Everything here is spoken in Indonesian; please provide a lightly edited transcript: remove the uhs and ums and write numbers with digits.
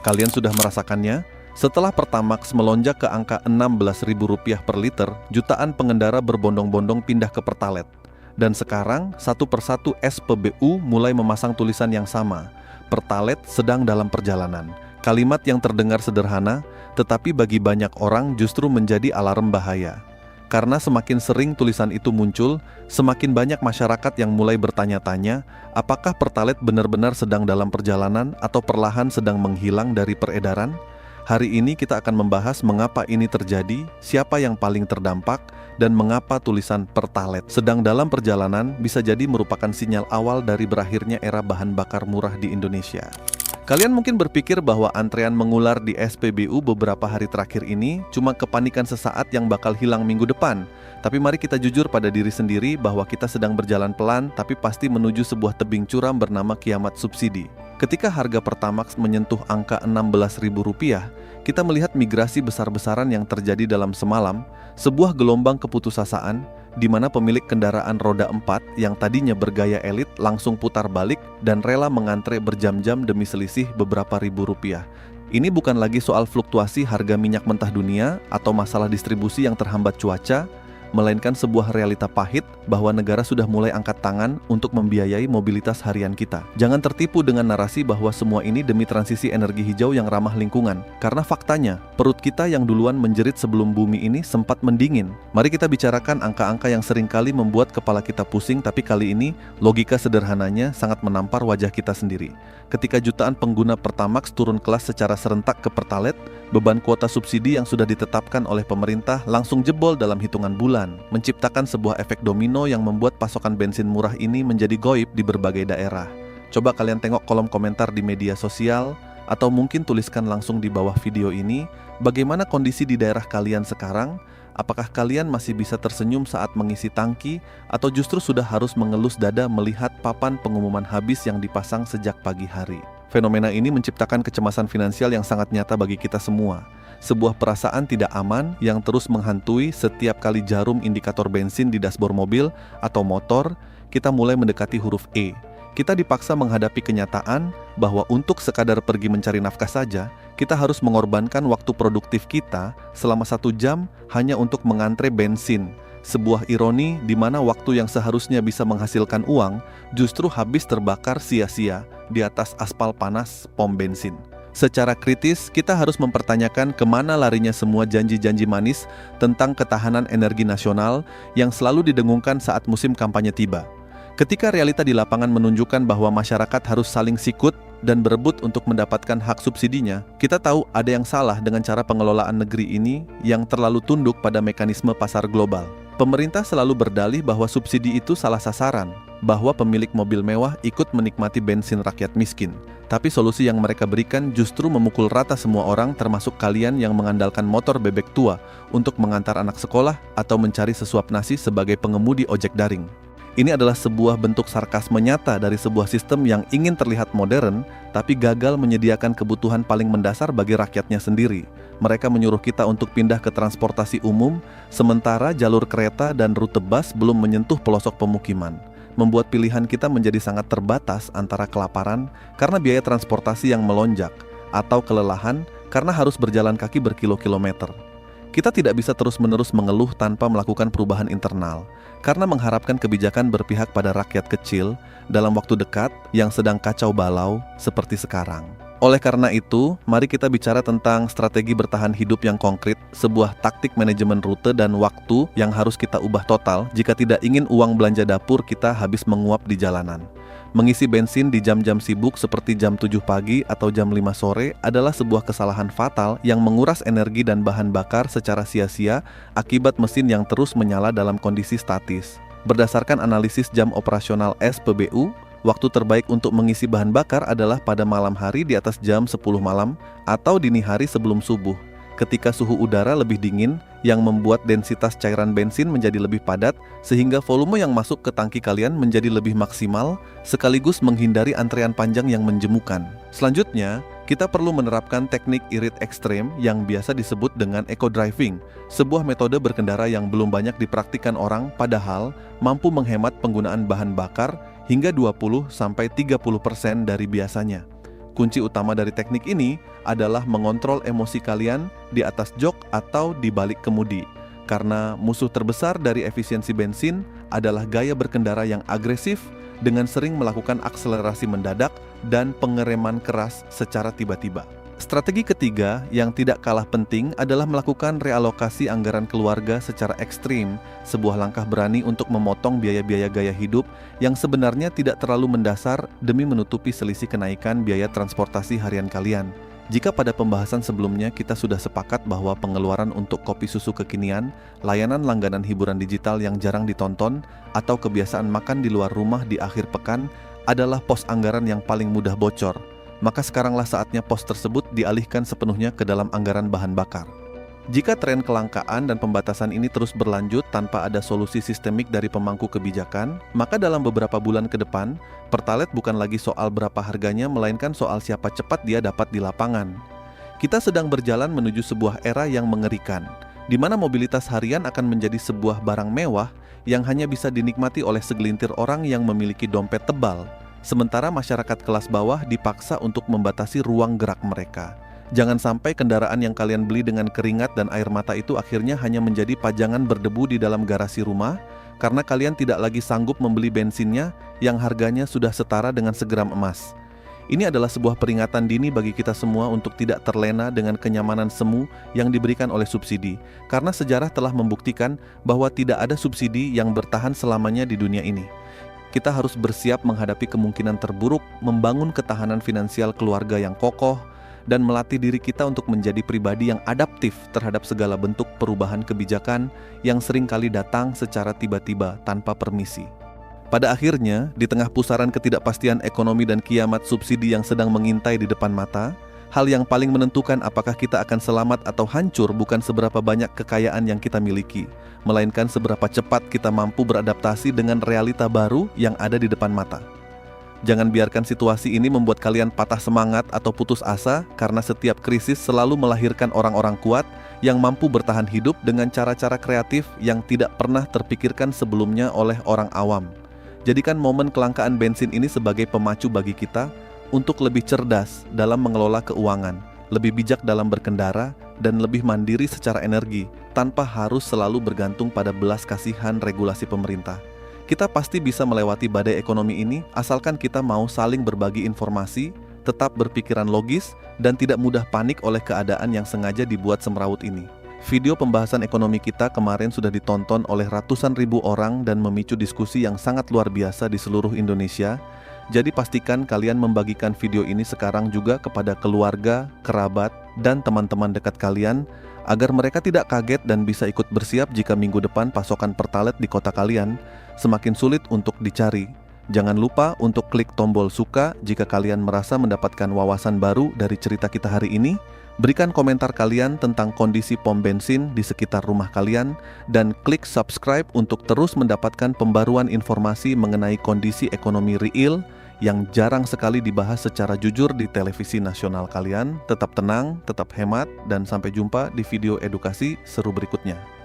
Kalian sudah merasakannya? Setelah Pertamax melonjak ke angka Rp16.000 per liter, jutaan pengendara berbondong-bondong pindah ke Pertalite. Dan sekarang, satu persatu SPBU mulai memasang tulisan yang sama. Pertalite sedang dalam perjalanan. Kalimat yang terdengar sederhana, tetapi bagi banyak orang justru menjadi alarm bahaya. Karena semakin sering tulisan itu muncul, semakin banyak masyarakat yang mulai bertanya-tanya, apakah Pertalite benar-benar sedang dalam perjalanan atau perlahan sedang menghilang dari peredaran? Hari ini kita akan membahas mengapa ini terjadi, siapa yang paling terdampak, dan mengapa tulisan Pertalite sedang dalam perjalanan bisa jadi merupakan sinyal awal dari berakhirnya era bahan bakar murah di Indonesia. Kalian mungkin berpikir bahwa antrean mengular di SPBU beberapa hari terakhir ini cuma kepanikan sesaat yang bakal hilang minggu depan. Tapi mari kita jujur pada diri sendiri bahwa kita sedang berjalan pelan tapi pasti menuju sebuah tebing curam bernama kiamat subsidi. Ketika harga Pertamax menyentuh angka Rp16.000, kita melihat migrasi besar-besaran yang terjadi dalam semalam, sebuah gelombang keputusasaan di mana pemilik kendaraan roda 4 yang tadinya bergaya elit langsung putar balik dan rela mengantre berjam-jam demi selisih beberapa ribu rupiah. Ini bukan lagi soal fluktuasi harga minyak mentah dunia atau masalah distribusi yang terhambat cuaca, melainkan sebuah realita pahit bahwa negara sudah mulai angkat tangan untuk membiayai mobilitas harian kita. Jangan tertipu dengan narasi bahwa semua ini demi transisi energi hijau yang ramah lingkungan, karena faktanya, perut kita yang duluan menjerit sebelum bumi ini sempat mendingin. Mari kita bicarakan angka-angka yang seringkali membuat kepala kita pusing, tapi kali ini logika sederhananya sangat menampar wajah kita sendiri. Ketika jutaan pengguna Pertamax turun kelas secara serentak ke Pertalite, beban kuota subsidi yang sudah ditetapkan oleh pemerintah langsung jebol dalam hitungan bulan, menciptakan sebuah efek domino yang membuat pasokan bensin murah ini menjadi goib di berbagai daerah. Coba kalian tengok kolom komentar di media sosial, atau mungkin tuliskan langsung di bawah video ini, bagaimana kondisi di daerah kalian sekarang? Apakah kalian masih bisa tersenyum saat mengisi tangki, atau justru sudah harus mengelus dada melihat papan pengumuman habis yang dipasang sejak pagi hari? Fenomena ini menciptakan kecemasan finansial yang sangat nyata bagi kita semua. Sebuah perasaan tidak aman yang terus menghantui setiap kali jarum indikator bensin di dashboard mobil atau motor, kita mulai mendekati huruf E. Kita dipaksa menghadapi kenyataan bahwa untuk sekadar pergi mencari nafkah saja, kita harus mengorbankan waktu produktif kita selama 1 jam hanya untuk mengantre bensin. Sebuah ironi di mana waktu yang seharusnya bisa menghasilkan uang justru habis terbakar sia-sia di atas aspal panas pom bensin. Secara kritis, kita harus mempertanyakan kemana larinya semua janji-janji manis tentang ketahanan energi nasional yang selalu didengungkan saat musim kampanye tiba. Ketika realita di lapangan menunjukkan bahwa masyarakat harus saling sikut dan berebut untuk mendapatkan hak subsidinya, kita tahu ada yang salah dengan cara pengelolaan negeri ini yang terlalu tunduk pada mekanisme pasar global. Pemerintah selalu berdalih bahwa subsidi itu salah sasaran, bahwa pemilik mobil mewah ikut menikmati bensin rakyat miskin. Tapi solusi yang mereka berikan justru memukul rata semua orang, termasuk kalian yang mengandalkan motor bebek tua untuk mengantar anak sekolah atau mencari sesuap nasi sebagai pengemudi ojek daring. Ini adalah sebuah bentuk sarkasme nyata dari sebuah sistem yang ingin terlihat modern, tapi gagal menyediakan kebutuhan paling mendasar bagi rakyatnya sendiri. Mereka menyuruh kita untuk pindah ke transportasi umum, sementara jalur kereta dan rute bus belum menyentuh pelosok pemukiman. Membuat pilihan kita menjadi sangat terbatas antara kelaparan karena biaya transportasi yang melonjak, atau kelelahan karena harus berjalan kaki berkilo-kilometer. Kita tidak bisa terus-menerus mengeluh tanpa melakukan perubahan internal, karena mengharapkan kebijakan berpihak pada rakyat kecil dalam waktu dekat yang sedang kacau balau seperti sekarang. Oleh karena itu, mari kita bicara tentang strategi bertahan hidup yang konkret, sebuah taktik manajemen rute dan waktu yang harus kita ubah total jika tidak ingin uang belanja dapur kita habis menguap di jalanan. Mengisi bensin di jam-jam sibuk seperti jam 7 pagi atau jam 5 sore adalah sebuah kesalahan fatal yang menguras energi dan bahan bakar secara sia-sia akibat mesin yang terus menyala dalam kondisi statis. Berdasarkan analisis jam operasional SPBU, waktu terbaik untuk mengisi bahan bakar adalah pada malam hari di atas jam 10 malam atau dini hari sebelum subuh, ketika suhu udara lebih dingin yang membuat densitas cairan bensin menjadi lebih padat sehingga volume yang masuk ke tangki kalian menjadi lebih maksimal sekaligus menghindari antrean panjang yang menjemukan. Selanjutnya, kita perlu menerapkan teknik irit ekstrem yang biasa disebut dengan eco-driving, sebuah metode berkendara yang belum banyak dipraktikkan orang padahal mampu menghemat penggunaan bahan bakar hingga 20-30% dari biasanya. Kunci utama dari teknik ini adalah mengontrol emosi kalian di atas jok atau di balik kemudi. Karena musuh terbesar dari efisiensi bensin adalah gaya berkendara yang agresif dengan sering melakukan akselerasi mendadak dan pengereman keras secara tiba-tiba. Strategi ketiga yang tidak kalah penting adalah melakukan realokasi anggaran keluarga secara ekstrim, sebuah langkah berani untuk memotong biaya-biaya gaya hidup yang sebenarnya tidak terlalu mendasar demi menutupi selisih kenaikan biaya transportasi harian kalian. Jika pada pembahasan sebelumnya kita sudah sepakat bahwa pengeluaran untuk kopi susu kekinian, layanan langganan hiburan digital yang jarang ditonton, atau kebiasaan makan di luar rumah di akhir pekan adalah pos anggaran yang paling mudah bocor, maka sekaranglah saatnya pos tersebut dialihkan sepenuhnya ke dalam anggaran bahan bakar. Jika tren kelangkaan dan pembatasan ini terus berlanjut tanpa ada solusi sistemik dari pemangku kebijakan, maka dalam beberapa bulan ke depan, Pertalite bukan lagi soal berapa harganya, melainkan soal siapa cepat dia dapat di lapangan. Kita sedang berjalan menuju sebuah era yang mengerikan, di mana mobilitas harian akan menjadi sebuah barang mewah yang hanya bisa dinikmati oleh segelintir orang yang memiliki dompet tebal, sementara masyarakat kelas bawah dipaksa untuk membatasi ruang gerak mereka. Jangan sampai kendaraan yang kalian beli dengan keringat dan air mata itu akhirnya hanya menjadi pajangan berdebu di dalam garasi rumah, karena kalian tidak lagi sanggup membeli bensinnya yang harganya sudah setara dengan segram emas. Ini adalah sebuah peringatan dini bagi kita semua untuk tidak terlena dengan kenyamanan semu yang diberikan oleh subsidi, karena sejarah telah membuktikan bahwa tidak ada subsidi yang bertahan selamanya di dunia ini. Kita harus bersiap menghadapi kemungkinan terburuk, membangun ketahanan finansial keluarga yang kokoh, dan melatih diri kita untuk menjadi pribadi yang adaptif terhadap segala bentuk perubahan kebijakan yang sering kali datang secara tiba-tiba tanpa permisi. Pada akhirnya, di tengah pusaran ketidakpastian ekonomi dan kiamat subsidi yang sedang mengintai di depan mata, hal yang paling menentukan apakah kita akan selamat atau hancur bukan seberapa banyak kekayaan yang kita miliki, melainkan seberapa cepat kita mampu beradaptasi dengan realita baru yang ada di depan mata. Jangan biarkan situasi ini membuat kalian patah semangat atau putus asa, karena setiap krisis selalu melahirkan orang-orang kuat yang mampu bertahan hidup dengan cara-cara kreatif yang tidak pernah terpikirkan sebelumnya oleh orang awam. Jadikan momen kelangkaan bensin ini sebagai pemacu bagi kita untuk lebih cerdas dalam mengelola keuangan, lebih bijak dalam berkendara, dan lebih mandiri secara energi tanpa harus selalu bergantung pada belas kasihan regulasi pemerintah. Kita pasti bisa melewati badai ekonomi ini asalkan kita mau saling berbagi informasi, tetap berpikiran logis, dan tidak mudah panik oleh keadaan yang sengaja dibuat semrawut ini. Video pembahasan ekonomi kita kemarin sudah ditonton oleh ratusan ribu orang dan memicu diskusi yang sangat luar biasa di seluruh Indonesia. Jadi pastikan kalian membagikan video ini sekarang juga kepada keluarga, kerabat, dan teman-teman dekat kalian agar mereka tidak kaget dan bisa ikut bersiap jika minggu depan pasokan Pertalite di kota kalian semakin sulit untuk dicari. Jangan lupa untuk klik tombol suka jika kalian merasa mendapatkan wawasan baru dari cerita kita hari ini. Berikan komentar kalian tentang kondisi pom bensin di sekitar rumah kalian, dan klik subscribe untuk terus mendapatkan pembaruan informasi mengenai kondisi ekonomi real yang jarang sekali dibahas secara jujur di televisi nasional kalian. Tetap tenang, tetap hemat, dan sampai jumpa di video edukasi seru berikutnya.